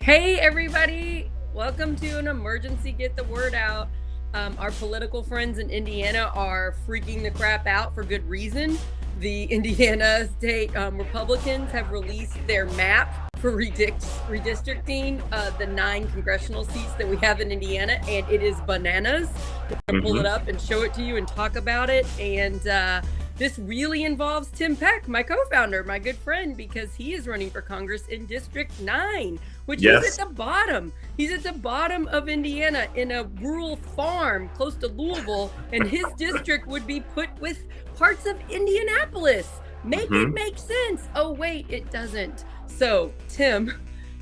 Hey, everybody. Welcome to an emergency Get the Word Out. Our political friends in Indiana are freaking the crap out for good reason. The Indiana State Republicans have released their map for redistricting the 9 congressional seats that we have in Indiana, and it is bananas. We're going to pull it up and show it to you and talk about it. And this really involves Tim Peck, my co-founder, my good friend, because he is running for Congress in District 9, which is at the bottom. He's at the bottom of Indiana in a rural farm close to Louisville, and his district would be put with parts of Indianapolis. Make it make sense. Oh, wait, it doesn't. So, Tim,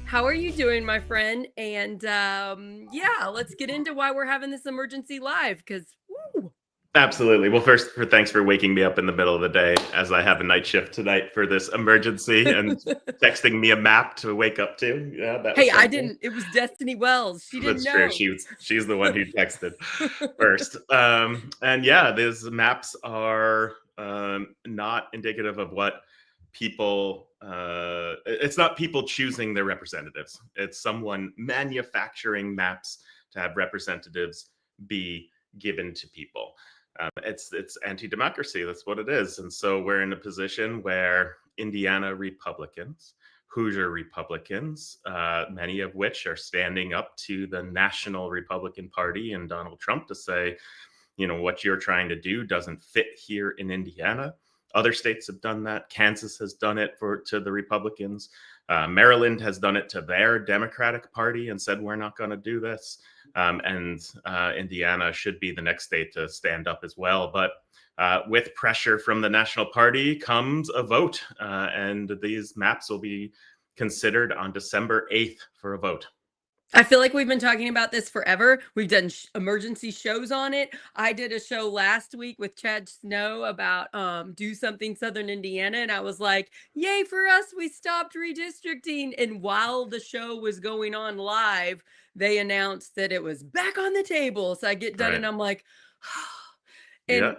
how are you doing, my friend? And yeah, let's get into why we're having this emergency live, because Absolutely. Well, first, thanks for waking me up in the middle of the day as I have a night shift tonight for this emergency and texting me a map to wake up to. Yeah, hey, I didn't. It was Destiny Wells. She didn't know. That's true. She's the one who texted first. And yeah, these maps are not indicative of what people. It's not people choosing their representatives. It's someone manufacturing maps to have representatives be given to people. It's anti-democracy. That's what it is. And so we're in a position where Indiana Republicans, Hoosier Republicans, many of which are standing up to the National Republican Party and Donald Trump to say, you know, what you're trying to do doesn't fit here in Indiana. Other states have done that. Kansas has done it to the Republicans. Maryland has done it to their Democratic Party and said, we're not going to do this. And Indiana should be the next state to stand up as well. But with pressure from the National Party comes a vote. And these maps will be considered on December 8th for a vote. I feel like we've been talking about this forever. We've done emergency shows on it. I did a show last week with Chad Snow about Do Something Southern Indiana. And I was like, yay for us, we stopped redistricting. And while the show was going on live, they announced that it was back on the table. So I get done and I'm like, and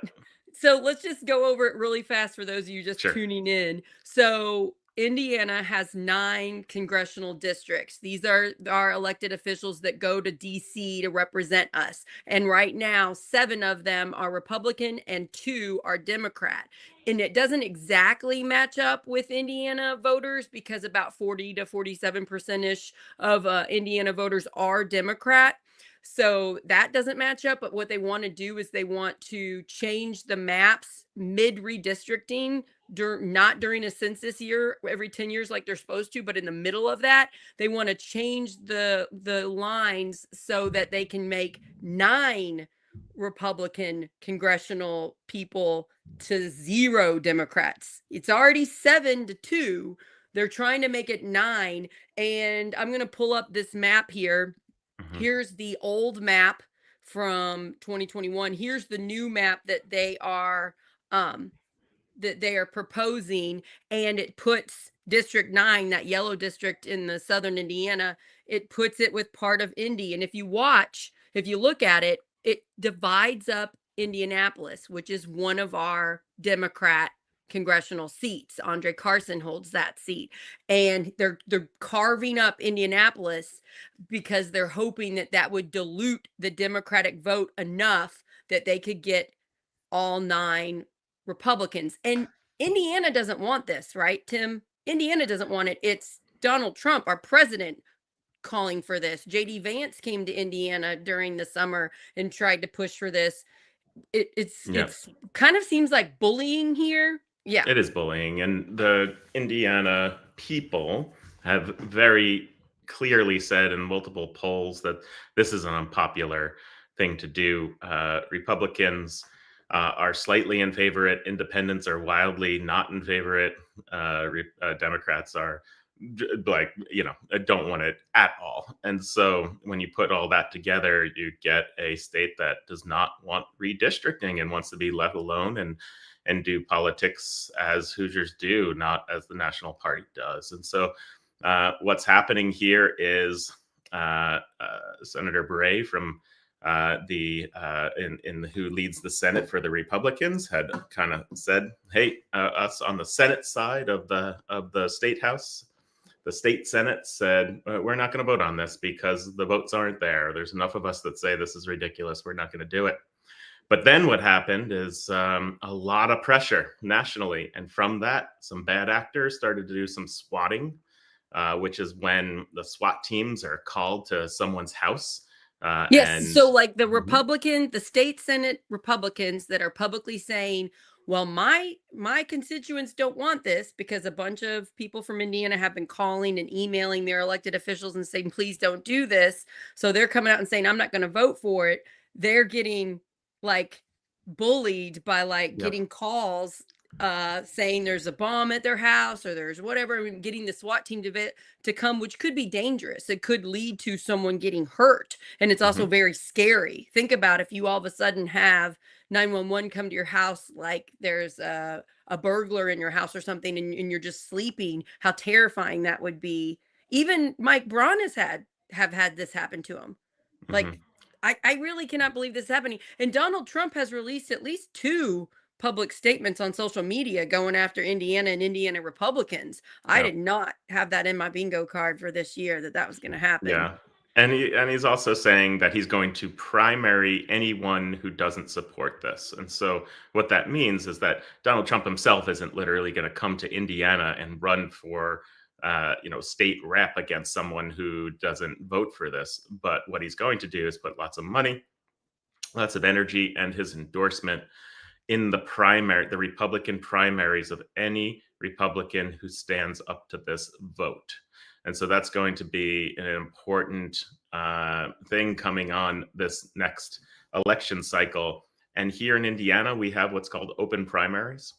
so let's just go over it really fast for those of you just tuning in. So Indiana has 9 congressional districts. These are our elected officials that go to DC to represent us. And right now, 7 of them are Republican and 2 are Democrat. And it doesn't exactly match up with Indiana voters because about 40 to 47%-ish of Indiana voters are Democrat. So that doesn't match up. But what they want to do is they want to change the maps mid redistricting, not during a census year every 10 years like they're supposed to, but in the middle of that, they want to change the lines so that they can make 9 Republican congressional people to 0 Democrats. It's already 7-2. They're trying to make it 9. And I'm going to pull up this map here. Here's the old map from 2021. Here's the new map that they are proposing, and it puts District 9, that yellow district in the southern Indiana, it puts it with part of Indy. And if you look at it, it divides up Indianapolis, which is one of our Democrat congressional seats. Andre Carson holds that seat, and they're carving up Indianapolis because they're hoping that would dilute the Democratic vote enough that they could get all 9 Republicans. And Indiana doesn't want this, right, Tim? Indiana doesn't want it. It's Donald Trump, our president, calling for this. JD Vance came to Indiana during the summer and tried to push for this. It's kind of seems like bullying here. Yeah, it is bullying. And the Indiana people have very clearly said in multiple polls that this is an unpopular thing to do. Republicans are slightly in favor of it. Independents are wildly not in favor of it. Democrats are like, don't want it at all. And so when you put all that together, you get a state that does not want redistricting and wants to be let alone and do politics as Hoosiers do, not as the National Party does. And so what's happening here is Senator Bray from who leads the Senate for the Republicans had kind of said, hey, us on the Senate side of the state house, the state Senate said, we're not going to vote on this because the votes aren't there. There's enough of us that say this is ridiculous. We're not going to do it. But then what happened is a lot of pressure nationally. And from that, some bad actors started to do some swatting, which is when the SWAT teams are called to someone's house. Yes, And so like Mhm. the state Senate Republicans that are publicly saying, well, my constituents don't want this because a bunch of people from Indiana have been calling and emailing their elected officials and saying, please don't do this. So they're coming out and saying, I'm not going to vote for it. They're getting like bullied by like Yep. getting calls saying there's a bomb at their house or there's whatever, and getting the SWAT team to come, which could be dangerous. It could lead to someone getting hurt, and it's also Hmm. very scary. Think about if you all of a sudden have 911 come to your house, like there's a burglar in your house or something, and you're just sleeping, how terrifying that would be. Even Mike Braun have had this happen to him. Hmm. Like, I really cannot believe this is happening. And Donald Trump has released at least two public statements on social media going after Indiana and Indiana Republicans. I Yeah. did not have that in my bingo card for this year that that was going to happen. Yeah. And he's also saying that he's going to primary anyone who doesn't support this. And so what that means is that Donald Trump himself isn't literally going to come to Indiana and run for state rep against someone who doesn't vote for this. But what he's going to do is put lots of money, lots of energy, and his endorsement in the Republican primaries of any Republican who stands up to this vote. And so that's going to be an important thing coming on this next election cycle. And here in Indiana, we have what's called open primaries.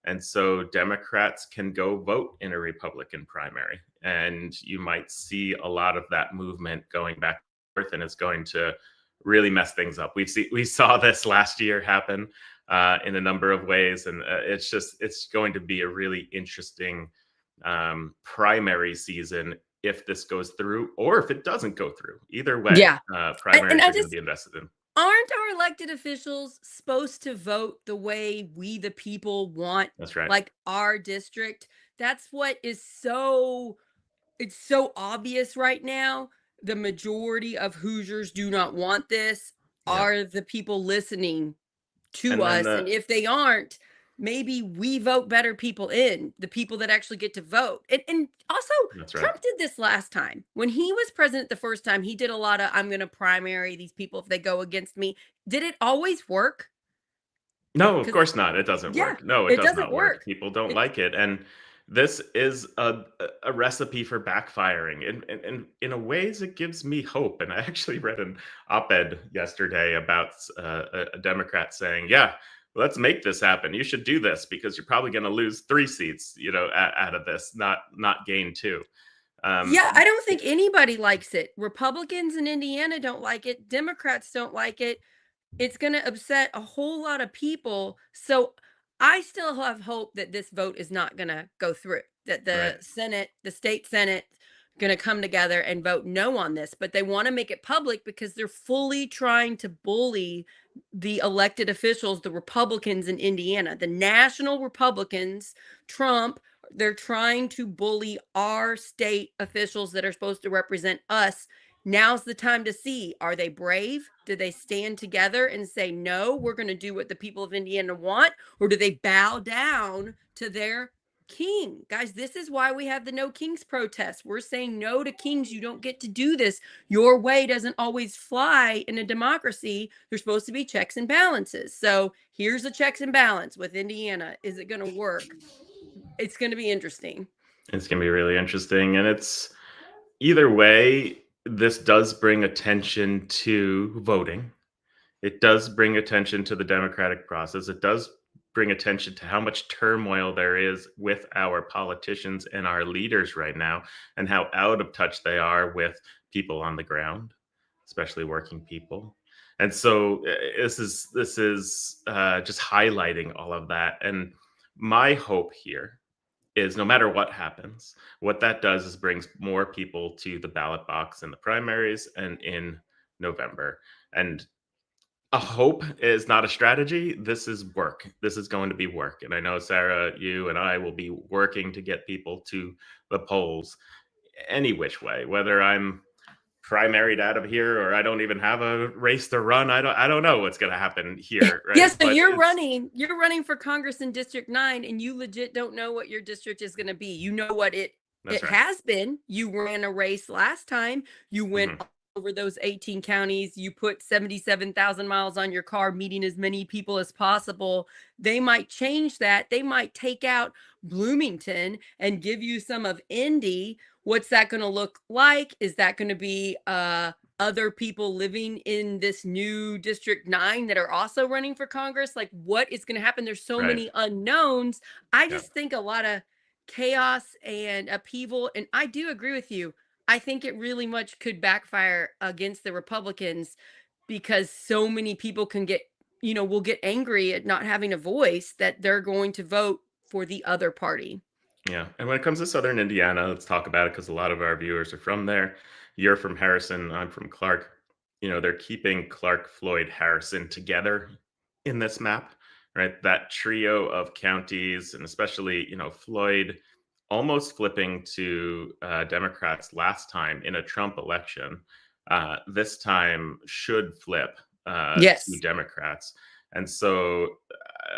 And so Democrats can go vote in a Republican primary. And you might see a lot of that movement going back and forth, and it's going to really mess things up. We saw this last year happen in a number of ways, and it's going to be a really interesting primary season if this goes through or if it doesn't go through. Either way, Yeah. And primaries I are going to just be invested in. aren't our elected officials supposed to vote the way we the people want, That's right. like our district? That's what is so it's so obvious right now. The majority of Hoosiers do not want this. Yeah, Are the people listening to and us? the And if they aren't, maybe we vote better people in, the people that actually get to vote. And also, that's right. Trump did this last time. When he was president the first time, he did a lot of, I'm going to primary these people if they go against me. Did it always work? No, of Because, course not. It doesn't yeah, work. No, it it does doesn't not work. work. People don't It, like it, and this is a recipe for backfiring. And in a ways, it gives me hope. And I actually read an op-ed yesterday about a Democrat saying, "Yeah, let's make this happen. You should do this because you're probably going to lose 3 seats, out of this, not gain two." Um, yeah, I don't think anybody likes it. Republicans in Indiana don't like it. Democrats don't like it. It's gonna upset a whole lot of people, so I still have hope that this vote is not gonna go through, that right. the state Senate gonna come together and vote no on this, but they wanna make it public because they're fully trying to bully the elected officials, the Republicans in Indiana, the national Republicans, Trump, they're trying to bully our state officials that are supposed to represent us. Now's the time to see, are they brave? Do they stand together and say, no, we're going to do what the people of Indiana want? Or do they bow down to their king? Guys, this is why we have the No Kings protest. We're saying no to kings. You don't get to do this. Your way doesn't always fly in a democracy. There's supposed to be checks and balances. So here's a checks and balance with Indiana. Is it going to work? It's going to be interesting. It's going to be really interesting, and it's either way. This does bring attention to voting. It does bring attention to the democratic process. It does bring attention to how much turmoil there is with our politicians and our leaders right now, and how out of touch they are with people on the ground, especially working people. And so this is just highlighting all of that. And my hope here is no matter what happens, what that does is brings more people to the ballot box in the primaries and in November. And a hope is not a strategy. This is work. This is going to be work. And I know, Sarah, you and I will be working to get people to the polls. any which way, whether I'm primaried out of here or I don't even have a race to run. I don't know what's going to happen here, Yeah, right? so But you're running for Congress in District 9 and you legit don't know what your district is going to be. You know what that's it right. has been. You ran a race last time. You went Hmm. over those 18 counties. You put 77,000 miles on your car meeting as many people as possible. They might change that. They might take out Bloomington and give you some of Indy. What's that going to look like? Is that going to be other people living in this new District 9 that are also running for Congress? Like, what is going to happen? There's so Right. many unknowns. I Yeah. just think a lot of chaos and upheaval. And I do agree with you. I think it really much could backfire against the Republicans because so many people will get angry at not having a voice that they're going to vote for the other party. Yeah. And when it comes to Southern Indiana, let's talk about it because a lot of our viewers are from there. You're from Harrison. I'm from Clark. They're keeping Clark, Floyd, Harrison together in this map, right? That trio of counties, and especially, Floyd almost flipping to Democrats last time in a Trump election. This time should flip to Yes. Democrats. And so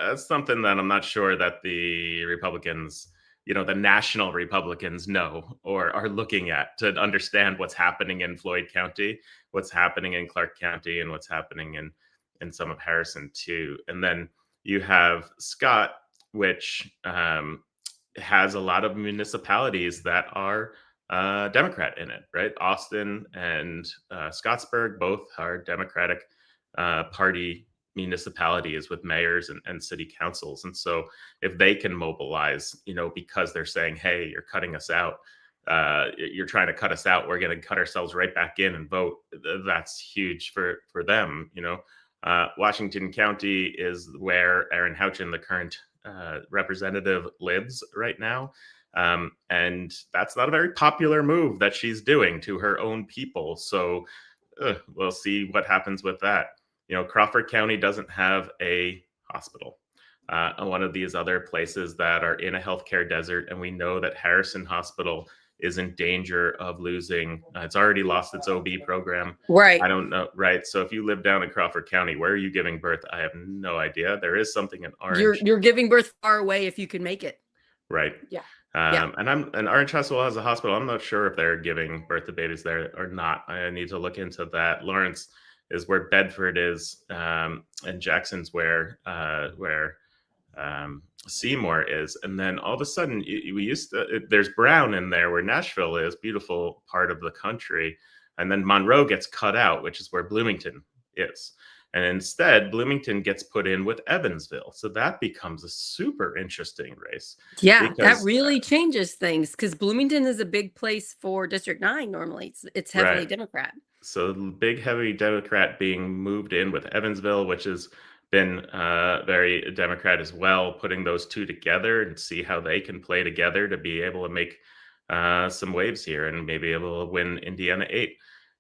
that's something that I'm not sure that the Republicans, the national Republicans know or are looking at to understand what's happening in Floyd County, what's happening in Clark County, and what's happening in some of Harrison too. And then you have Scott, which has a lot of municipalities that are Democrat in it, right? Austin and Scottsburg both are Democratic Party municipalities with mayors and city councils. And so if they can mobilize, because they're saying, hey, you're cutting us out, you're trying to cut us out, we're going to cut ourselves right back in and vote. That's huge for them. Washington County is where Aaron Houchin, the current representative, lives right now. And that's not a very popular move that she's doing to her own people. So we'll see what happens with that. Crawford County doesn't have a hospital. One of these other places that are in a healthcare desert, and we know that Harrison Hospital is in danger of losing. It's already lost its OB program. I Right. don't know, right? So if you live down in Crawford County, where are you giving birth? I have no idea. There is something in You're Orange, you're giving birth far away if you can make it. right? Yeah. Yeah. And Orange Hospital has a hospital. I'm not sure if they're giving birth to babies there or not. I need to look into that. Lawrence is where Bedford is, and Jackson's where Seymour is. And then all of a sudden, we used to. There's Brown in there where Nashville is, beautiful part of the country, and then Monroe gets cut out, which is where Bloomington is. And instead, Bloomington gets put in with Evansville. So that becomes a super interesting race Yeah, that because, really changes things because Bloomington is a big place for District 9 normally. It's heavily right. Democrat. So the big heavy Democrat being moved in with Evansville, which has been very Democrat as well, putting those two together and see how they can play together to be able to make some waves here and maybe able to win Indiana 8.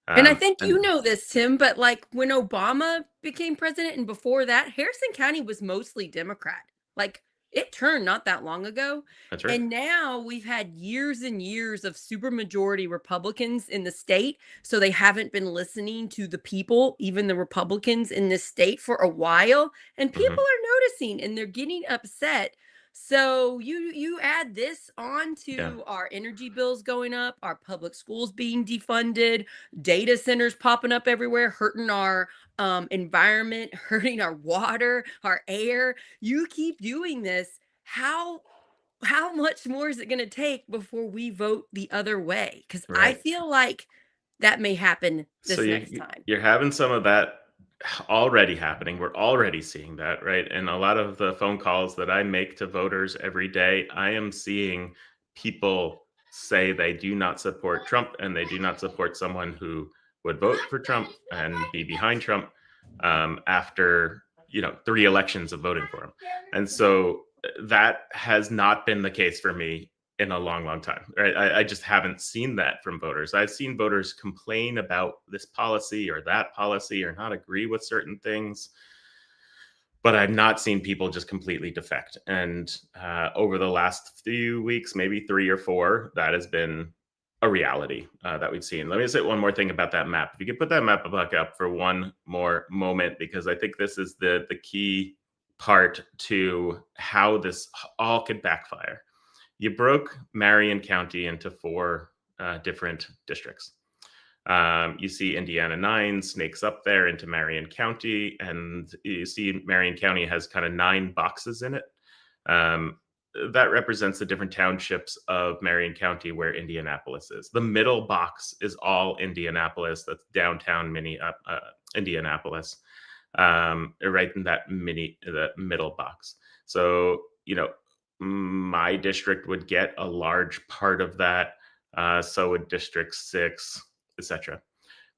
And I think And you know this, Tim, but like when Obama became president and before that, Harrison County was mostly Democrat. Like it turned not that long ago. that's right. And now we've had years and years of supermajority Republicans in the state. So they haven't been listening to the people, even the Republicans in this state for a while. And Hmm. people are noticing and they're getting upset. So you add this on Yeah, to our energy bills going up, our public schools being defunded, data centers popping up everywhere, hurting our environment, hurting our water, our air. You keep doing this. How much more is it going to take before we vote the other way? Because I right. feel like that may happen So this next time. you're having some of that already happening. We're already seeing that, right? And a lot of the phone calls that I make to voters every day, I am seeing people say they do not support Trump and they do not support someone who would vote for Trump and be behind Trump after 3 elections of voting for him. And so that has not been the case for me in a long, long time. Right? I just haven't seen that from voters. I've seen voters complain about this policy or that policy or not agree with certain things, but I've not seen people just completely defect. And over the last few weeks, maybe 3 or 4, that has been a reality that we've seen. Let me say one more thing about that map. If you could put that map back up for one more moment, because I think this is the key part to how this all could backfire. You broke Marion County into four different districts. You see Indiana 9 snakes up there into Marion County, and you see Marion County has kind of 9 boxes in it. Um, that represents the different townships of Marion County where Indianapolis is. The middle box is all Indianapolis. That's downtown Indianapolis, right in the middle box. So, my district would get a large part of that. So would District 6, etc.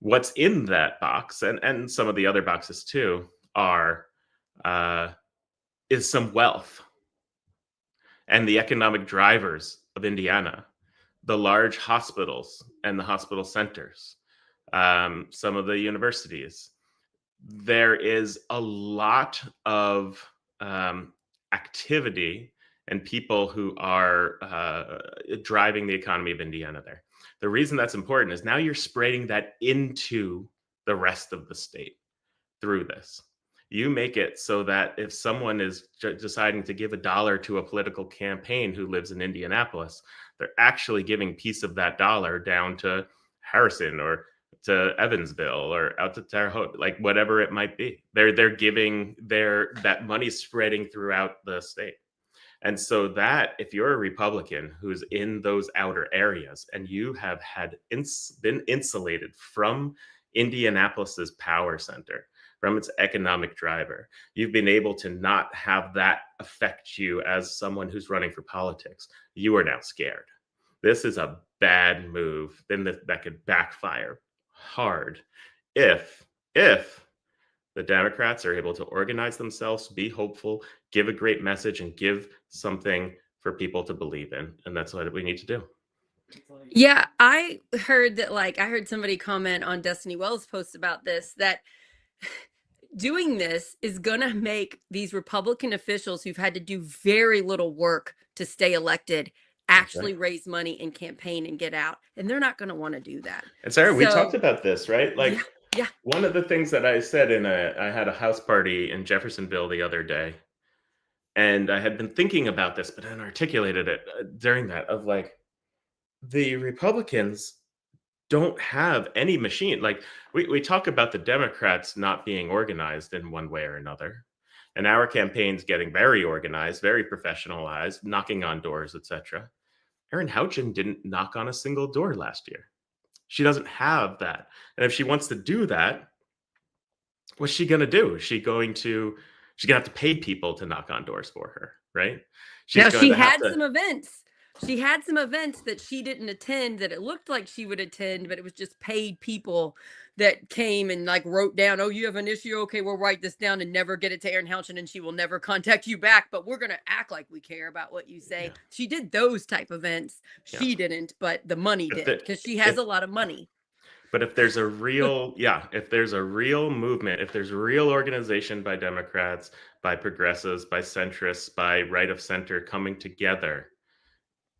What's in that box, and some of the other boxes too, are uh, is some wealth and the economic drivers of Indiana, the large hospitals and the hospital centers, some of the universities. There is a lot of activity and people who are driving the economy of Indiana there. The reason that's important is now you're spreading that into the rest of the state through this. You make it so that if someone is deciding to give $1 to a political campaign who lives in Indianapolis, they're actually giving piece of that dollar down to Harrison or to Evansville or out to Terre Haute, like whatever it might be. They're giving that money spreading throughout the state. And so that if you're a Republican who's in those outer areas and you have been insulated from Indianapolis's power center, from its economic driver, you've been able to not have that affect you as someone who's running for politics. You are now scared. This is a bad move. Then that could backfire hard if the Democrats are able to organize themselves, be hopeful, give a great message, and give something for people to believe in. And that's what we need to do. Yeah, I heard that, like, I heard somebody comment on Destiny Wells' post about this, that doing this is gonna make these Republican officials who've had to do very little work to stay elected That's right. actually raise money and campaign and get out, and they're not gonna wanna do that. And Sarah, we talked So, about this, right? yeah, Like yeah. one of the things that I said I had a house party in Jeffersonville the other day, and I had been thinking about this, but I hadn't articulated it during that of like the Republicans don't have any machine. Like we talk about the Democrats not being organized in one way or another. And our campaign's getting very organized, very professionalized, knocking on doors, etc. Erin Houchin didn't knock on a single door last year. She doesn't have that. And if she wants to do that, what's she gonna do? She's gonna have to pay people to knock on doors for her, right? She's Now going she to have had to some events. She had some events that she didn't attend that it looked like she would attend, but it was just paid people that came and like wrote down, "Oh, you have an issue. Okay, we'll write this down and never get it to Erin Houchin, and she will never contact you back. But we're gonna act like we care about what you say." yeah, She did those type events. yeah. She didn't, but the money If did the because she has if a lot of money. But if there's a real, yeah, if there's a real movement, if there's real organization by Democrats, by progressives, by centrists, by right of center coming together,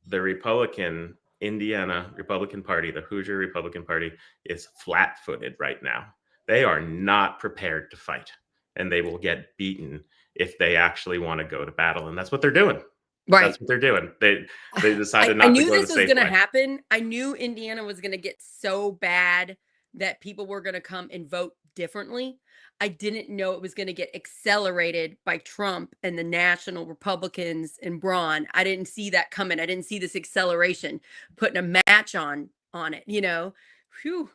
the Indiana Republican Party, the Hoosier Republican Party, is flat footed right now. They are not prepared to fight, and they will get beaten if they actually want to go to battle. And that's what they're doing. Right. That's what they're doing. They decided I not to knew go the this was safe gonna way. happen. I knew Indiana was gonna get so bad that people were gonna come and vote differently. I didn't know it was gonna get accelerated by Trump and the national Republicans and Braun. I didn't see that coming. I didn't see this acceleration, putting a match on it, you know? Whew.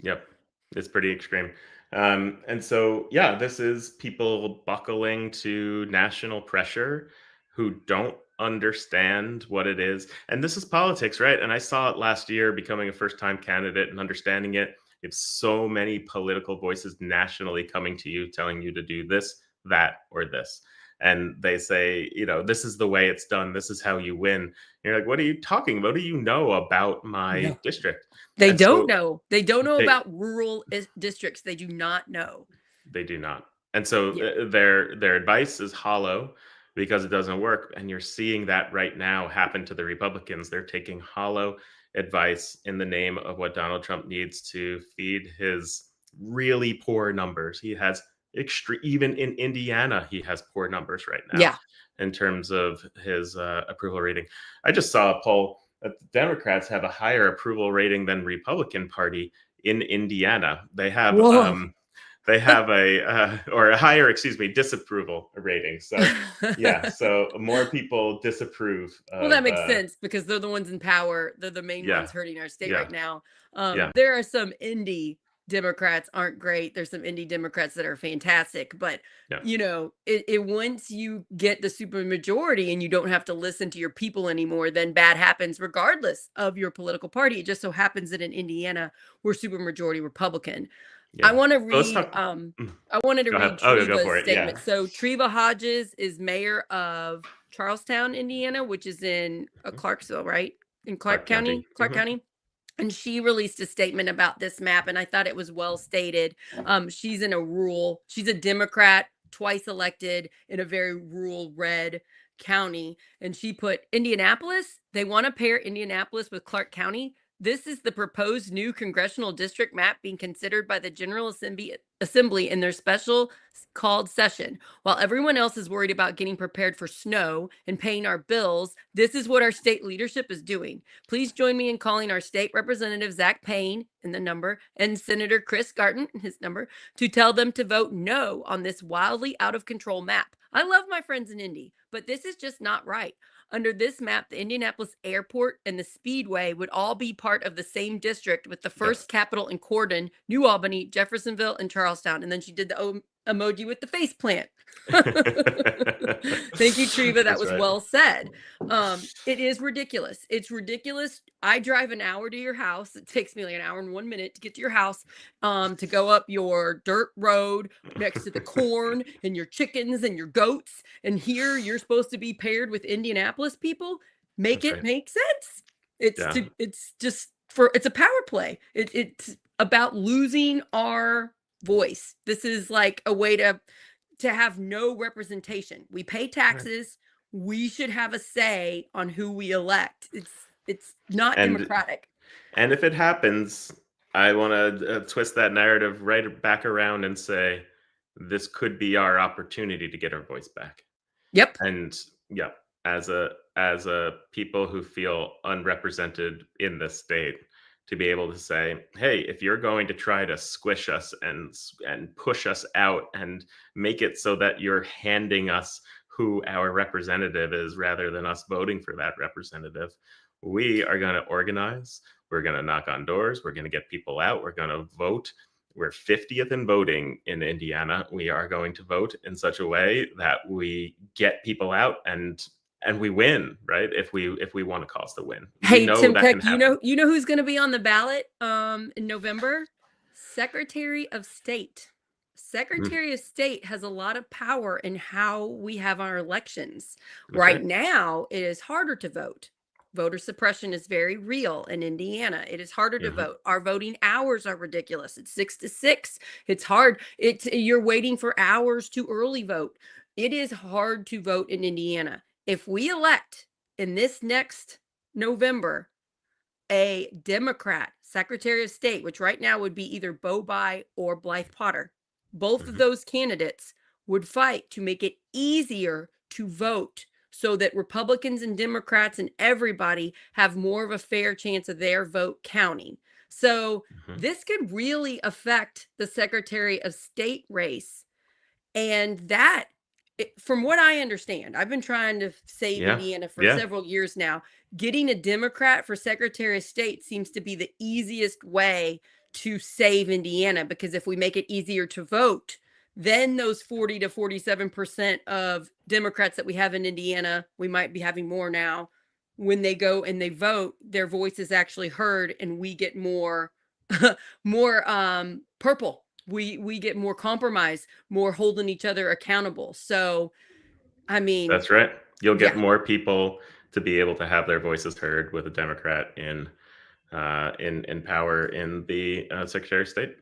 Yep, it's pretty extreme. And so, yeah, this is people buckling to national pressure who don't understand what it is. And this is politics, right? And I saw it last year becoming a first time candidate and understanding it. It's so many political voices nationally coming to you, telling you to do this, that, or this. And they say, this is the way it's done. This is how you win. You're like, what are you talking about? What do you know about my No. district? They And don't so know. They don't know they about rural districts. They do not know. They do not. And so Yeah. their advice is hollow because it doesn't work. And you're seeing that right now happen to the Republicans. They're taking hollow advice in the name of what Donald Trump needs to feed his really poor numbers. He has extreme, even in Indiana, he has poor numbers right now Yeah. in terms of his approval rating. I just saw a poll that the Democrats have a higher approval rating than Republican Party in Indiana. Whoa. They have a or a higher, excuse me, disapproval rating. So yeah, so more people disapprove Well, that of makes sense because they're the ones in power. They're the main yeah, ones hurting our state yeah, right now. yeah, There are some indie Democrats aren't great. There's some indie Democrats that are fantastic, but yeah, it once you get the super majority and you don't have to listen to your people anymore, then bad happens regardless of your political party. It just so happens that in Indiana, we're super majority Republican. I yeah. want to So let's read talk. Mm, I wanted to Go ahead. read Oh, go Treva's for it. Yeah. statement. So Treva Hodges is mayor of Charlestown, Indiana, which is in Mhm. Clarksville, right? In Clark County. Clark County. And she released a statement about this map, and I thought it was well stated. She's a Democrat, twice elected in a very rural red county. And she put Indianapolis, they want to pair Indianapolis with Clark County. This is the proposed new congressional district map being considered by the General Assembly in their special called session. While everyone else is worried about getting prepared for snow and paying our bills, this is what our state leadership is doing. Please join me in calling our state representative, Zach Payne, in the number, and Senator Chris Garton, his number, to tell them to vote no on this wildly out of control map. I love my friends in Indy, but this is just not right. Under this map, the Indianapolis airport and the speedway would all be part of the same district, with the Yep. first capital in Cordon, New Albany, Jeffersonville, and Charlestown. And then she did the emoji with the face plant. Thank you, Treva. That That's was right. well said. It is ridiculous. It's ridiculous. I drive an hour to your house. It takes me like an hour and 1 minute to get to your house, to go up your dirt road next to the corn and your chickens and your goats. And here you're supposed to be paired with Indianapolis people. Make That's it right. make sense. Yeah. It's a power play. It's about losing our voice. This is like a way to have no representation. We pay Right. taxes. We should have a say on who we elect. It's not And democratic. and if it happens, I want to twist that narrative right back around and say this could be our opportunity to get our voice back. Yep. And yeah, as a people who feel unrepresented in this state, to be able to say, hey, if you're going to try to squish us and push us out and make it so that you're handing us who our representative is rather than us voting for that representative, we are going to organize. We're going to knock on doors. We're going to get people out. We're going to vote. We're 50th in voting in Indiana. We are going to vote in such a way that we get people out and we win, right? If we want to cause the win, we Hey, know Tim that can Peck, happen. you know who's going to be on the ballot in November? Secretary of State. Mm, Secretary of State has a lot of power in how we have our elections. that's Right right. now, it is harder to vote. Voter suppression is very real in Indiana. It is harder to Hmm. vote. Our voting hours are ridiculous. It's 6 to 6. It's hard. You're waiting for hours to early vote. It is hard to vote in Indiana. If we elect in this next November a Democrat Secretary of State, which right now would be either Bo By or Blythe Potter, both of Hmm. those candidates would fight to make it easier to vote so that Republicans and Democrats and everybody have more of a fair chance of their vote counting. So Hmm. this could really affect the Secretary of State race. And that, from what I understand, I've been trying to save Yeah. Indiana for Yeah. several years now. Getting a Democrat for Secretary of State seems to be the easiest way to save Indiana, because if we make it easier to vote, then those 40 to 47% of Democrats that we have in Indiana, we might be having more now, when they go and they vote, their voice is actually heard and we get more more purple. We get more compromise, more holding each other accountable. So, I mean, That's right. You'll get yeah. more people to be able to have their voices heard with a Democrat in power in the Secretary of State.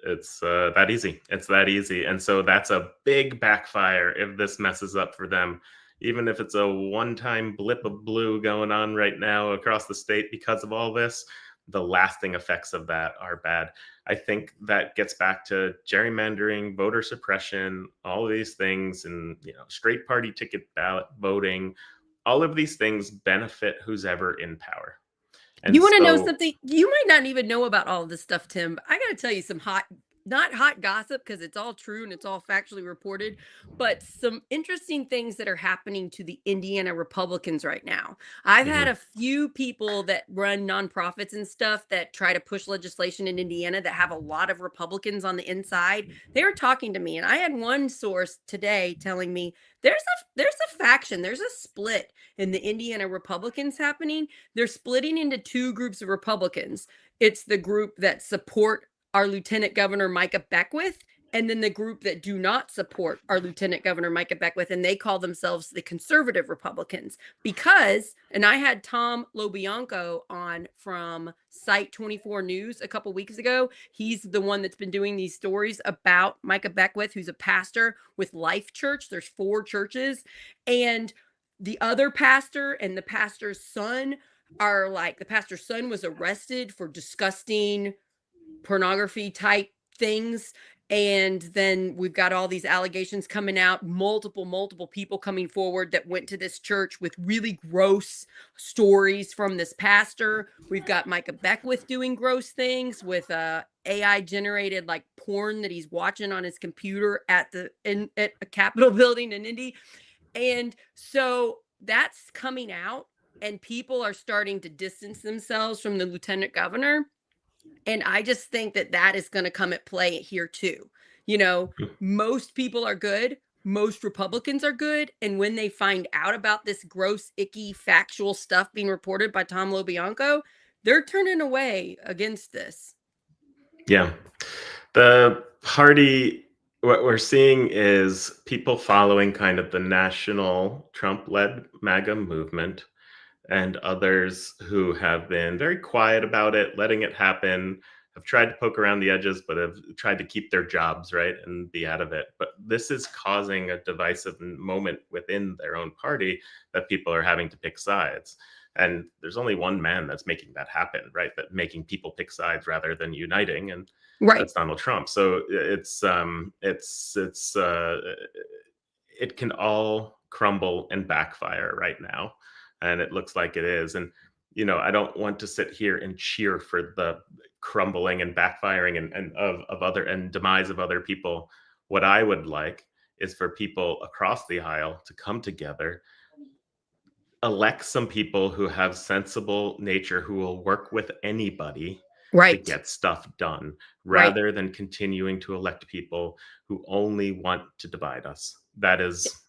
It's that easy. It's that easy. And so that's a big backfire if this messes up for them even if it's a one-time blip of blue going on right now across the state because of all this, the lasting effects of that are bad. I think that gets back to gerrymandering, voter suppression, all of these things, and straight party ticket ballot voting. All of these things benefit who's ever in power. And You want to know so, something? You might not even know about all of this stuff, Tim. But I got to tell you some not hot gossip because it's all true and it's all factually reported, but some interesting things that are happening to the Indiana Republicans right now. I've had mhm, a few people that run nonprofits and stuff that try to push legislation in Indiana that have a lot of Republicans on the inside. They're talking to me, and I had one source today telling me there's a faction, there's a split in the Indiana Republicans happening. They're splitting into two groups of Republicans. It's the group that support our Lieutenant Governor Micah Beckwith, and then the group that do not support our Lieutenant Governor Micah Beckwith, and they call themselves the conservative Republicans. Because, and I had Tom Lobianco on from Site 24 News a couple weeks ago. He's the one that's been doing these stories about Micah Beckwith, who's a pastor with Life Church. There's 4 churches, and the other pastor and the pastor's son are like, the pastor's son was arrested for disgusting pornography type things. And then we've got all these allegations coming out, multiple people coming forward that went to this church with really gross stories from this pastor. We've got Micah Beckwith doing gross things with AI generated like porn that he's watching on his computer at a Capitol building in Indy. And so that's coming out, and people are starting to distance themselves from the lieutenant governor. And I just think that that is going to come at play here too. You know, most people are good, most Republicans are good. And when they find out about this gross, icky, factual stuff being reported by Tom Lobianco, they're turning away against this. yeah. The party, what we're seeing is people following kind of the national Trump-led MAGA movement, and others who have been very quiet about it, letting it happen, have tried to poke around the edges, but have tried to keep their jobs, right, and be out of it. But this is causing a divisive moment within their own party that people are having to pick sides. And there's only one man that's making that happen, right? That making people pick sides rather than uniting, and Right. that's Donald Trump. So it can all crumble and backfire right now, and it looks like it is. And I don't want to sit here and cheer for the crumbling and backfiring and of other and demise of other people. What I would like is for people across the aisle to come together, elect some people who have sensible nature, who will work with anybody to Right. get stuff done, Right. rather than continuing to elect people who only want to divide us. That is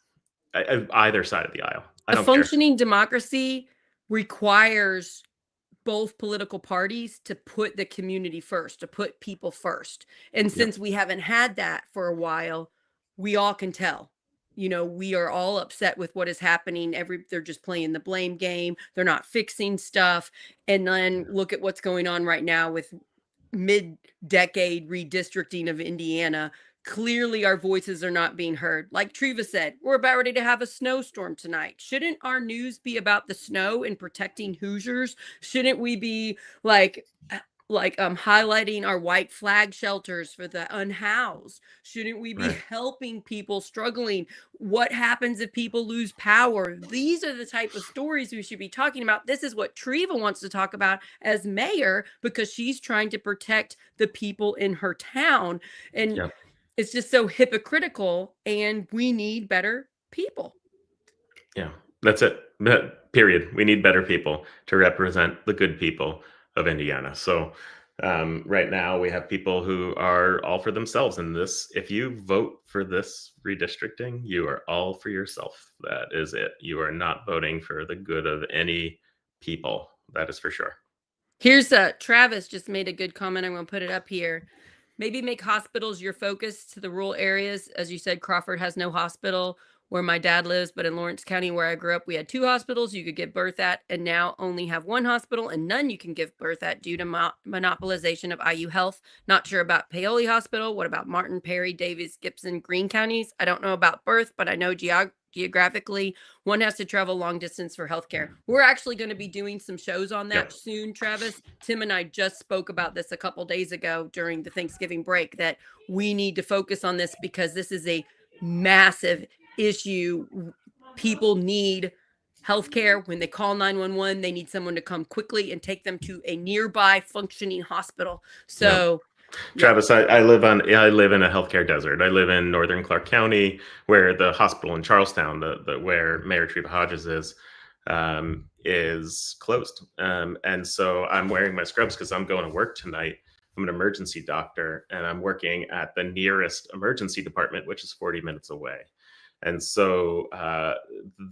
either side of the aisle. I A don't care. functioning democracy requires both political parties to put the community first, to put people first. And Yep. since we haven't had that for a while, we all can tell. You know, we are all upset with what is happening. They're just playing the blame game. They're not fixing stuff. And then look at what's going on right now with mid-decade redistricting of Indiana. Clearly, our voices are not being heard. Like Treva said, we're about ready to have a snowstorm tonight. Shouldn't our news be about the snow and protecting Hoosiers? Shouldn't we be highlighting our white flag shelters for the unhoused? Shouldn't we be Right. helping people struggling? What happens if people lose power? These are the type of stories we should be talking about. This is what Treva wants to talk about as mayor, because she's trying to protect the people in her town. And Yep. it's just so hypocritical, and we need better people. Yeah. That's it. Period. We need better people to represent the good people of Indiana. So right now we have people who are all for themselves in this. If you vote for this redistricting, you are all for yourself. That is it. You are not voting for the good of any people. That is for sure. Here's Travis just made a good comment. I'm going to put it up here. Maybe make hospitals your focus to the rural areas. As you said, Crawford has no hospital where my dad lives, but in Lawrence County, where I grew up, we had 2 hospitals you could give birth at, and now only have 1 hospital and none you can give birth at due to monopolization of IU Health. Not sure about Paoli Hospital. What about Martin, Perry, Davis, Gibson, Greene counties? I don't know about birth, but I know geographically, one has to travel long distance for healthcare. We're actually going to be doing some shows on that Yep. soon, Travis. Tim and I just spoke about this a couple days ago during the Thanksgiving break, that we need to focus on this because this is a massive issue. People need healthcare. When they call 911, they need someone to come quickly and take them to a nearby functioning hospital. Yep. So, yeah. Travis, I live in a healthcare desert. I live in northern Clark County, where the hospital in Charlestown, the where Mayor Treva Hodges is closed. And so I'm wearing my scrubs because I'm going to work tonight. I'm an emergency doctor, and I'm working at the nearest emergency department, which is 40 minutes away. And so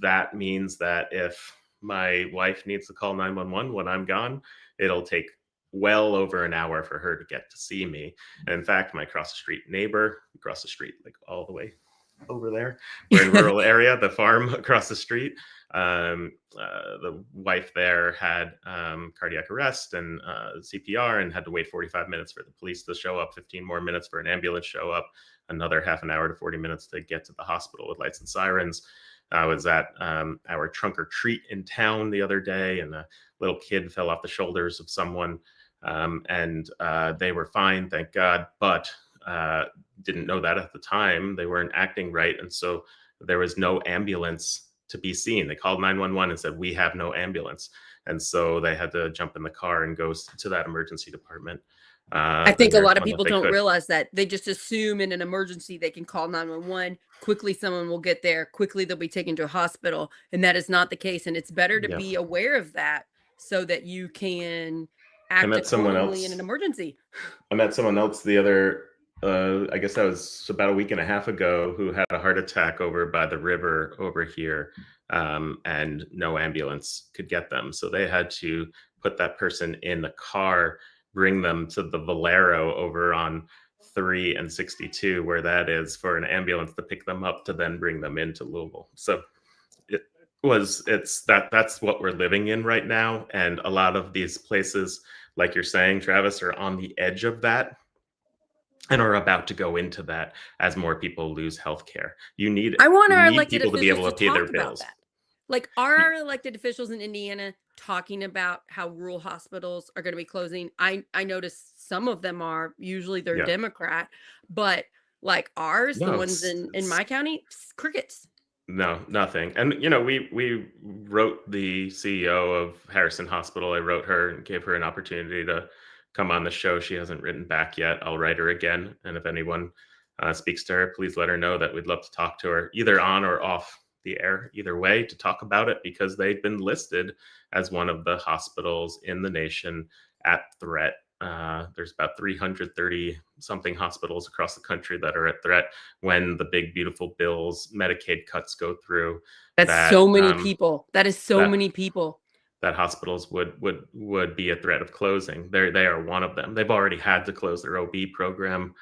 that means that if my wife needs to call 911 when I'm gone, it'll take well over an hour for her to get to see me. And in fact, my across the street neighbor, across the street, like all the way over there, we're in rural area, the farm across the street. The wife there had cardiac arrest and CPR, and had to wait 45 minutes for the police to show up, 15 more minutes for an ambulance show up, another half an hour to 40 minutes to get to the hospital with lights and sirens. I was at our trunk or treat in town the other day, and a little kid fell off the shoulders of someone, and they were fine, thank God, but didn't know that at the time. They weren't acting right, and so there was no ambulance to be seen. They called 911 and said, "We have no ambulance," and so they had to jump in the car and go to that emergency department. I The think a lot nearest of one that people they don't could. realize that. They just assume in an emergency they can call 911, quickly someone will get there, quickly they'll be taken to a hospital, and that is not the case, and it's better to Yeah, be aware of that so that you can I act met someone accordingly in an else emergency. I met someone else the other, I guess that was about a week and a half ago, who had a heart attack over by the river over here, and no ambulance could get them. So they had to put that person in the car, bring them to the Valero over on 3 and 62, where that is, for an ambulance to pick them up to then bring them into Louisville. So it that's what we're living in right now. And a lot of these places, like you're saying, Travis, are on the edge of that and are about to go into that as more people lose healthcare. You need I want you our need elected people to be officials able to to pay their talk about bills. that. Like, are Y- our elected officials in Indiana talking about how rural hospitals are going to be closing? I noticed some of them are. Usually they're Yeah. Democrat, but like ours, the No, ones in it's my county, crickets. no, nothing. And we wrote the CEO of Harrison Hospital. I wrote her and gave her an opportunity to come on the show. She hasn't written back yet. I'll write her again. And if anyone speaks to her, please let her know that we'd love to talk to her, either on or off the air, either way, to talk about it, because they've been listed as one of the hospitals in the nation at threat. There's about 330 something hospitals across the country that are at threat when the big beautiful bills, Medicaid cuts go through. That's That so many people. That is so that many people. that hospitals would be a threat of closing. They are one of them. They've already had to close their OB program.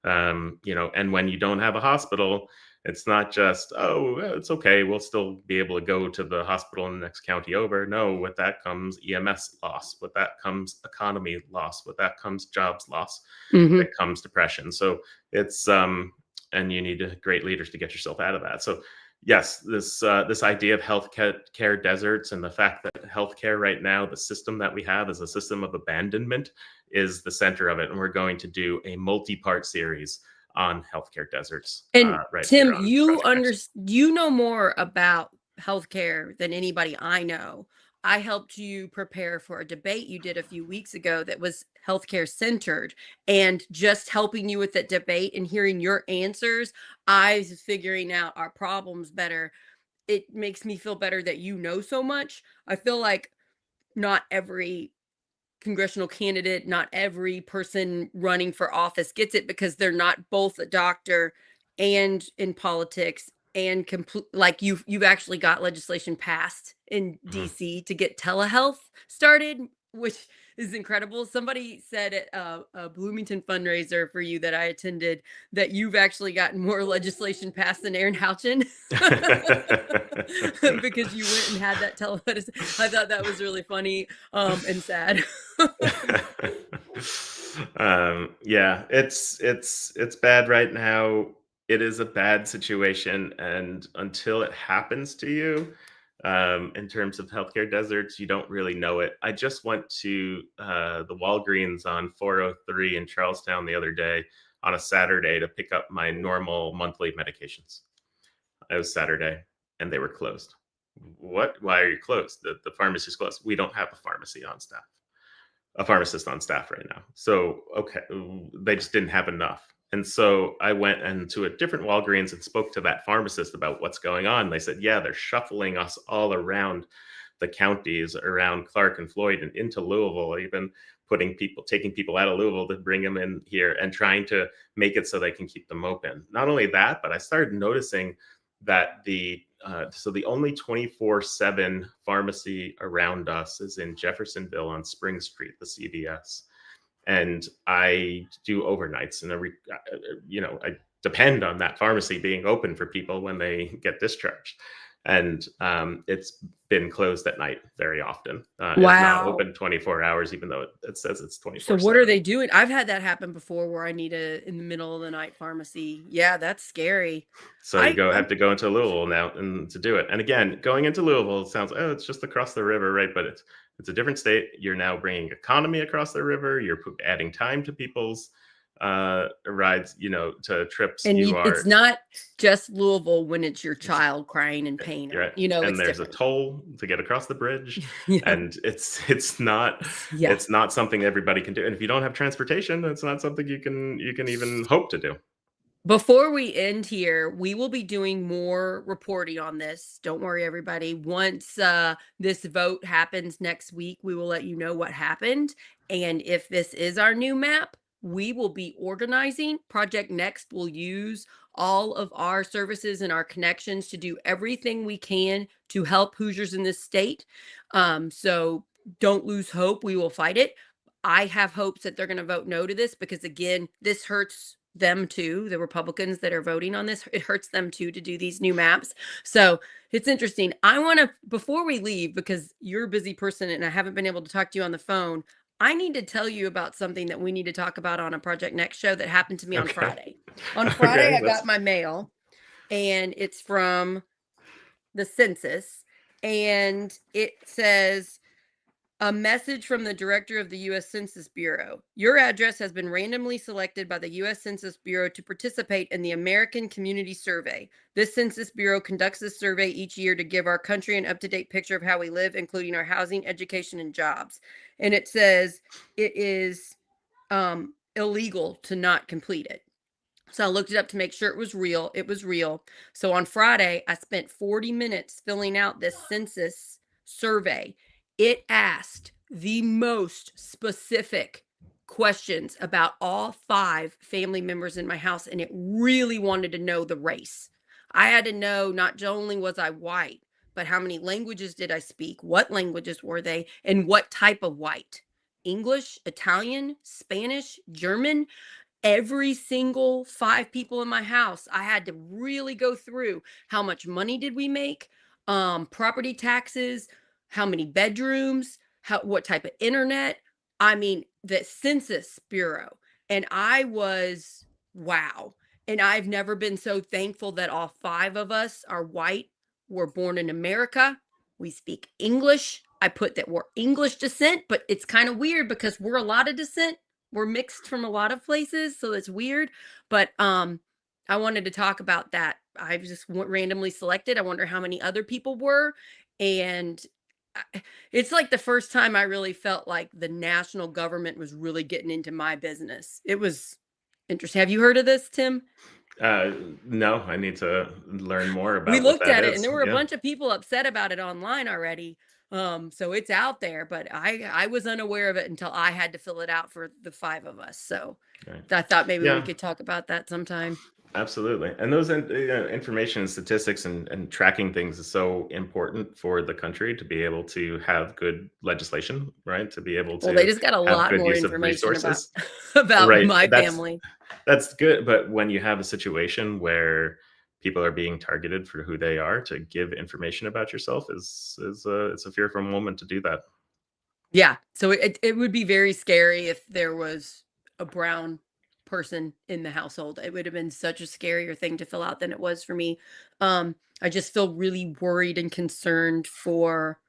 And when you don't have a hospital, it's not just, oh, it's okay, we'll still be able to go to the hospital in the next county over. No, with that comes EMS loss, with that comes economy loss, with that comes jobs loss, Hmm. that comes depression. So it's and you need great leaders to get yourself out of that. So yes, this idea of healthcare deserts, and the fact that healthcare right now, the system that we have, is a system of abandonment, is the center of it. And we're going to do a multi-part series on healthcare deserts And right here Tim, on Project Next. you know more about healthcare than anybody I know. I helped you prepare for a debate you did a few weeks ago that was healthcare centered, and just helping you with that debate and hearing your answers, I was figuring out our problems better. It makes me feel better that you know so much. I feel like not every congressional candidate, not every person running for office gets it because they're not both a doctor and in politics, and complete, like you've actually got legislation passed in Mhm. DC to get telehealth started, which is incredible. Somebody said at a Bloomington fundraiser for you that I attended that you've actually gotten more legislation passed than Aaron Houchin because you went and had that telemedicine. I thought that was really funny, and sad. Yeah, it's bad right now. it is a bad situation, and until it happens to you, in terms of healthcare deserts, you don't really know it. I just went to the Walgreens on 403 in Charlestown the other day on a Saturday to pick up my normal monthly medications. It was Saturday, and they were closed. What? Why are you closed? The pharmacy's closed. We don't have a pharmacist on staff right now. So, okay, they just didn't have enough. And so I went into a different Walgreens and spoke to that pharmacist about what's going on. They said, yeah, they're shuffling us all around the counties around Clark and Floyd and into Louisville, even taking people out of Louisville to bring them in here and trying to make it so they can keep them open. Not only that, but I started noticing that the only 24/7 pharmacy around us is in Jeffersonville on Spring Street, the CVS. And I do overnights, and I depend on that pharmacy being open for people when they get discharged. And it's been closed at night very often. It's not Wow. open 24 hours, even though it says it's So 24 what are 7. they doing? I've had that happen before where I need a in the middle of the night pharmacy. Yeah, that's scary. So you I go I'm have to go into Louisville now and to do it. And again, going into Louisville it sounds, oh, it's just across the river, right? But it's a different state. You're now bringing economy across the river. You're adding time to people's rides, to trips. and You it's are not just Louisville when it's your child crying in pain you're or right. And it's there's a different. toll to get across the bridge, Yeah. and it's not Yeah. something everybody can do. And if you don't have transportation, it's not something you can even hope to do. Before we end here, we will be doing more reporting on this. Don't worry, everybody. Once this vote happens next week, we will let you know what happened. And if this is our new map, we will be organizing. Project Next will use all of our services and our connections to do everything we can to help Hoosiers in this state. So don't lose hope. We will fight it. I have hopes that they're going to vote no to this because, again, this hurts them too. The Republicans that are voting on this, it hurts them too to do these new maps. So it's interesting. I want to, before we leave, because you're a busy person and I haven't been able to talk to you on the phone, I need to tell you about something that we need to talk about on a Project Next show that happened to me on Okay. Friday. On Friday, Okay. I got my mail and it's from the census and it says, a message from the director of the U.S. Census Bureau. Your address has been randomly selected by the U.S. Census Bureau to participate in the American Community Survey. This Census Bureau conducts this survey each year to give our country an up to date picture of how we live, including our housing, education, and jobs. And it says it is illegal to not complete it. So I looked it up to make sure it was real. It was real. So on Friday, I spent 40 minutes filling out this census survey. It asked the most specific questions about all 5 family members in my house, and it really wanted to know the race. I had to know not only was I white, but how many languages did I speak? What languages were they? And what type of white? English, Italian, Spanish, German? Every single 5 people in my house, I had to really go through how much money did we make, property taxes, how many bedrooms, what type of internet. I mean, the Census Bureau. And I was, wow. And I've never been so thankful that all 5 of us are white. We're born in America. We speak English. I put that we're English descent, but it's kind of weird because we're a lot of descent, we're mixed from a lot of places, so it's weird. But I wanted to talk about that. I just randomly selected. I wonder how many other people were, and it's like the first time I really felt like the national government was really getting into my business. It was interesting. Have you heard of this, Tim? Uh, no, I need to learn more We about what looked that at it and is. there were a Yeah. bunch of people upset about it online already. So it's out there, but I was unaware of it until I had to fill it out for the 5 of us. So Right. I thought maybe we Yeah. could talk about that sometime. Absolutely. And those information and statistics and tracking things is so important for the country to be able to have good legislation, right? To be able Well, they to just got a have lot good more use of information about resources. about Right. my family. That's good. But when you have a situation where people are being targeted for who they are, to give information about yourself is it's a fearful moment to do that. Yeah. So it would be very scary if there was a brown person in the household. It would have been such a scarier thing to fill out than it was for me. I just feel really worried and concerned for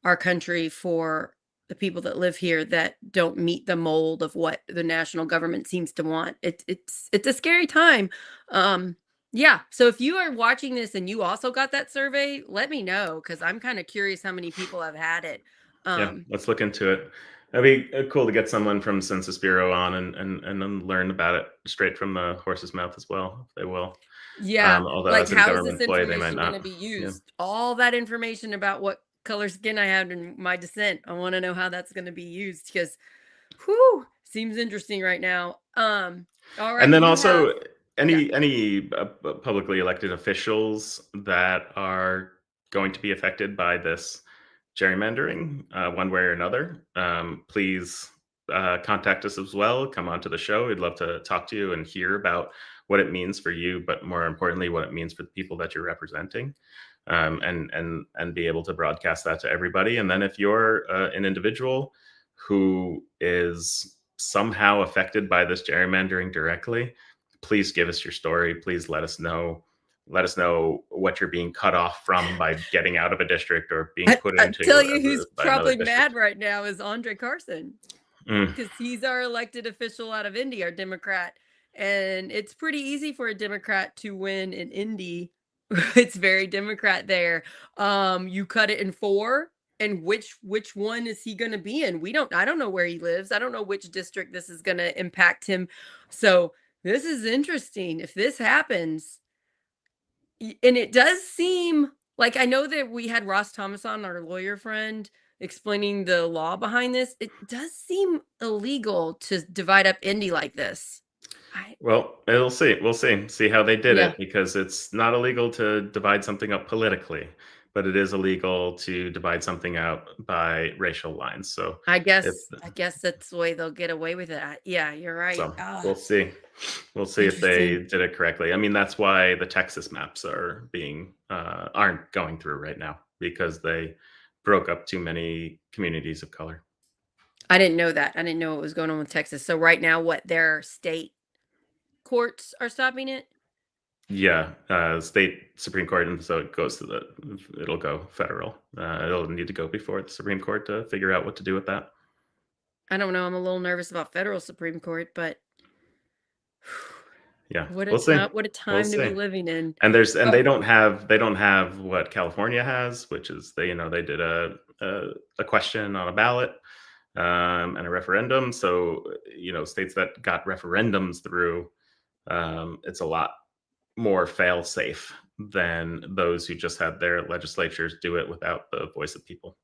our country, for the people that live here that don't meet the mold of what the national government seems to want. It's a scary time. Um, yeah. So if you are watching this and you also got that survey, let me know because I'm kind of curious how many people have had it. Yeah, Um, let's look into it. That'd be cool to get someone from Census Bureau on and then learn about it straight from the horse's mouth as well, if they will. Yeah, Although like, as a how is this government employee, they might information gonna not. be Yeah. used? All that information about what color skin I had in my descent, I wanna know how that's gonna be used because, whew, seems interesting right now. And Alright, then you have also yeah. any publicly elected officials that are going to be affected by this gerrymandering, one way or another, please contact us as well. Come onto the show. We'd love to talk to you and hear about what it means for you, but more importantly, what it means for the people that you're representing, and be able to broadcast that to everybody. And then if you're an individual who is somehow affected by this gerrymandering directly, please give us your story. Please let us know. Let us know what you're being cut off from by getting out of a district or being put I tell into you who's by another probably district. mad right now is Andre Carson. Mm. 'Cause he's our elected official out of Indy, our Democrat, and it's pretty easy for a Democrat to win in Indy. It's very Democrat there. You cut it in 4, and which one is he gonna be in? I don't know where he lives. I don't know which district this is gonna impact him. So, this is interesting. If this happens, and it does seem like I know that we had Ross Thomas on, our lawyer friend, explaining the law behind this. It does seem illegal to divide up Indy like this. I Well, we'll see. We'll see. See how they did Yeah, it because it's not illegal to divide something up politically, but it is illegal to divide something out by racial lines. So if I guess that's the way they'll get away with it. Yeah, you're right. so, Ah, we'll see. We'll see if they interesting. did it correctly. I mean, that's why the Texas maps are being aren't going through right now because they broke up too many communities of color. I didn't know that. I didn't know what was going on with Texas. So right now, what their state courts are stopping it? Yeah, state Supreme Court, and so it goes to it'll go federal. It'll need to go before the Supreme Court to figure out what to do with that. I don't know. I'm a little nervous about federal Supreme Court, but Yeah, we'll see. what a We'll time to be see. living in. And Oh, they don't have what California has, which is they did a question on a ballot and a referendum. So states that got referendums through, it's a lot more fail safe than those who just had their legislatures do it without the voice of people.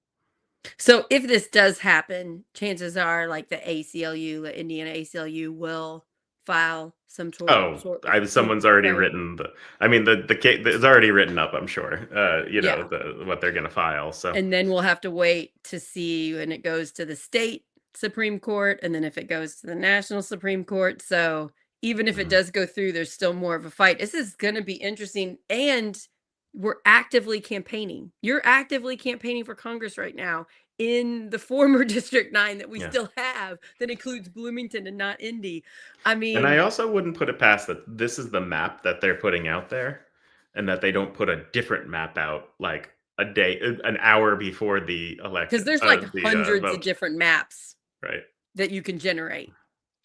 so if this does happen, chances are like the ACLU, the Indiana ACLU will file some Oh, sort of suit, someone's already right? written the. I mean, the case it's already written up. I'm sure. Yeah. What they're going to file. So, And then we'll have to wait to see when it goes to the state Supreme Court and then if it goes to the national Supreme Court. So even if it mhm. does go through, there's still more of a fight. This is going to be interesting. And we're actively campaigning. You're actively campaigning for Congress right now in the former District 9 that we Yeah. still have that includes Bloomington and not Indy. I And I mean, also wouldn't put it past that this is the map that they're putting out there, and that they don't put a different map out like a day, an hour before the because election, there's like the hundreds of vote, different maps right? that you can generate.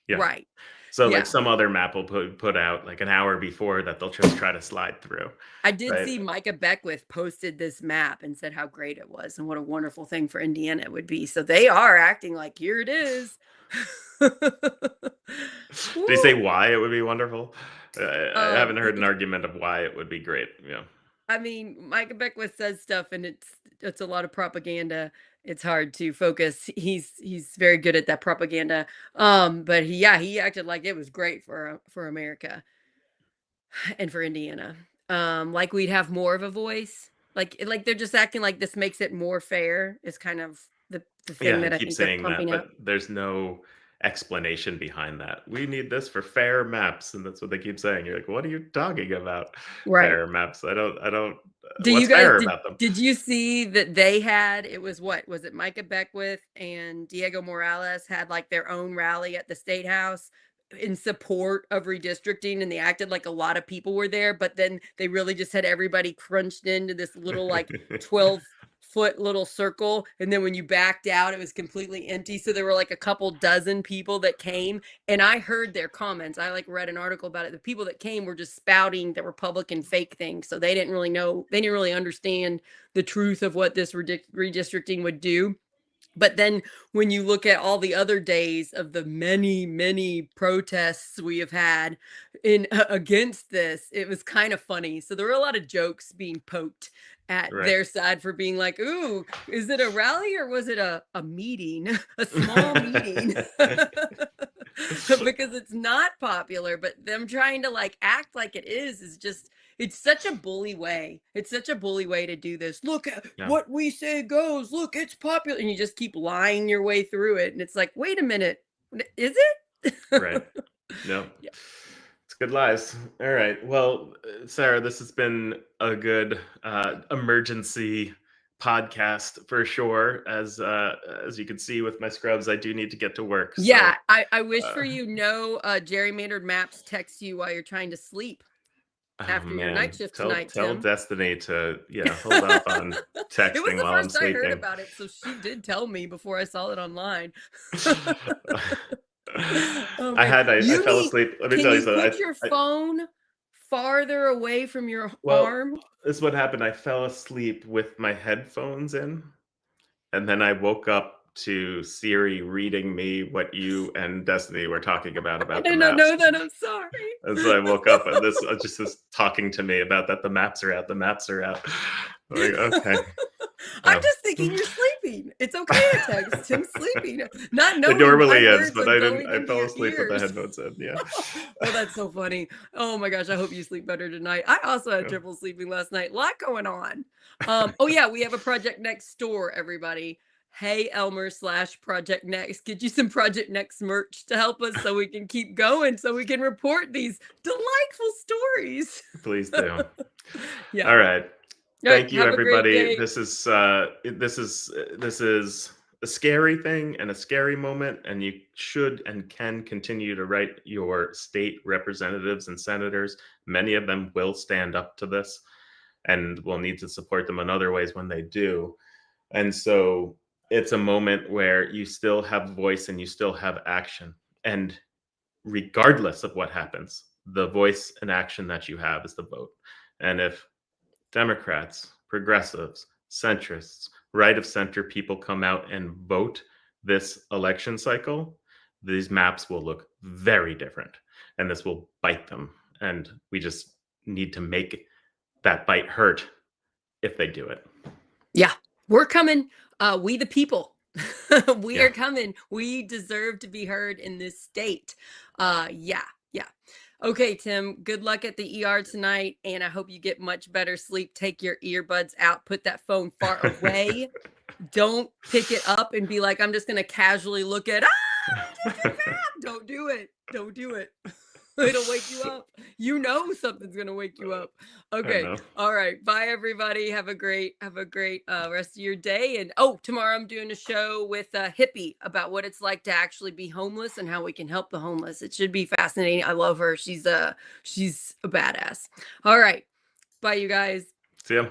Yeah. Right. So like Yeah. some other map will put out like an hour before that they'll just try to slide through, I did right? see Micah Beckwith posted this map and said how great it was and what a wonderful thing for Indiana it would be. So they are acting like here it is. Did he say Woo. why it would be wonderful? I haven't heard an He, argument of why it would be great. Yeah. I mean, Micah Beckwith says stuff and it's a lot of propaganda. It's hard to focus. He's very good at that propaganda. But he acted like it was great for America and for Indiana. Like we'd have more of a voice. Like they're just acting like this makes it more fair is kind of the thing Yeah, I that I keep think they're saying that, pumping but up. there's no explanation behind that. We need this for fair maps, and that's what they keep saying. You're like, what are you talking about? Right. Fair maps. I don't. Do you What's guys fair about them? did you see that they had it was what was it Micah Beckwith and Diego Morales had like their own rally at the state house in support of redistricting, and they acted like a lot of people were there, but then they really just had everybody crunched into this little like 12-foot little circle, and then when you backed out it was completely empty, so there were like a couple dozen people that came, and I heard their comments. I like read an article about it. The people that came were just spouting the Republican fake thing, so they didn't really know, they didn't really understand the truth of what this redistricting would do. But then when you look at all the other days of the many, many protests we have had in against this, it was kind of funny. So there were a lot of jokes being poked at Right. their side for being like, "Ooh, is it a rally or was it a meeting, a small meeting?" Because it's not popular, but them trying to like act like it is just, it's such a bully way. It's such a bully way to do this. Look at Yeah. what we say goes. Look, it's popular. And you just keep lying your way through it. And it's like, wait a minute. Is it? Right. No. Yeah. It's good lies. All right. Well, Sarah, this has been a good emergency podcast for sure. As you can see with my scrubs, I do need to get to work. So, Yeah. I wish uh, for you no gerrymandered maps text you while you're trying to sleep oh after your night man, shift tell tonight, tell Tim. Destiny to hold off on It was texting the while I'm first I heard sleeping. about it. So she did tell me before I saw it online. Oh man, I you fell need, asleep. Let me can tell you you something. put your I phone farther away from your well, arm? this is what happened. I fell asleep with my headphones in, and then I woke up to Siri reading me what you and Destiny were talking I about the did not maps. know that. I'm sorry. And so I woke up and this just was talking to me about that the maps are out, the maps are out. I'm like, okay. I'm Well. just thinking you're sleeping. It's okay to text Tim sleeping, not It knowing my normally is, words but are I didn't. going I into fell your asleep with the ears. headphones in. Yeah. Oh, that's so funny. Oh my gosh, I hope you sleep better tonight. I also had Yeah. triple sleeping last night. A lot going on. Oh yeah, we have a project next door, everybody. Hey Elmer slash Project Next. Get you some Project Next merch to help us so we can keep going, so we can report these delightful stories. Please do. Yeah. All right. All right. Thank you, Have a great everybody. day. This is a scary thing and a scary moment, and you should and can continue to write your state representatives and senators. Many of them will stand up to this, and we'll need to support them in other ways when they do. And so it's a moment where you still have voice and you still have action. And regardless of what happens, the voice and action that you have is the vote. And if Democrats, progressives, centrists, right of center people come out and vote this election cycle, these maps will look very different. And this will bite them. And we just need to make that bite hurt if they do it. Yeah, we're coming. We the people. We Yeah. are coming. We deserve to be heard in this state. Yeah, yeah. Okay, Tim, good luck at the ER tonight, and I hope you get much better sleep. Take your earbuds out, put that phone far away. Don't pick it up and be like, I'm just gonna casually look at, don't do it. Don't do it. It'll wake you up. You know something's gonna wake you up. I Okay. know. All right. Bye everybody. Have a great rest of your day. And oh, tomorrow I'm doing a show with Hippie about what it's like to actually be homeless and how we can help the homeless. It should be fascinating. I love her. She's a badass. All right. Bye you guys. See ya.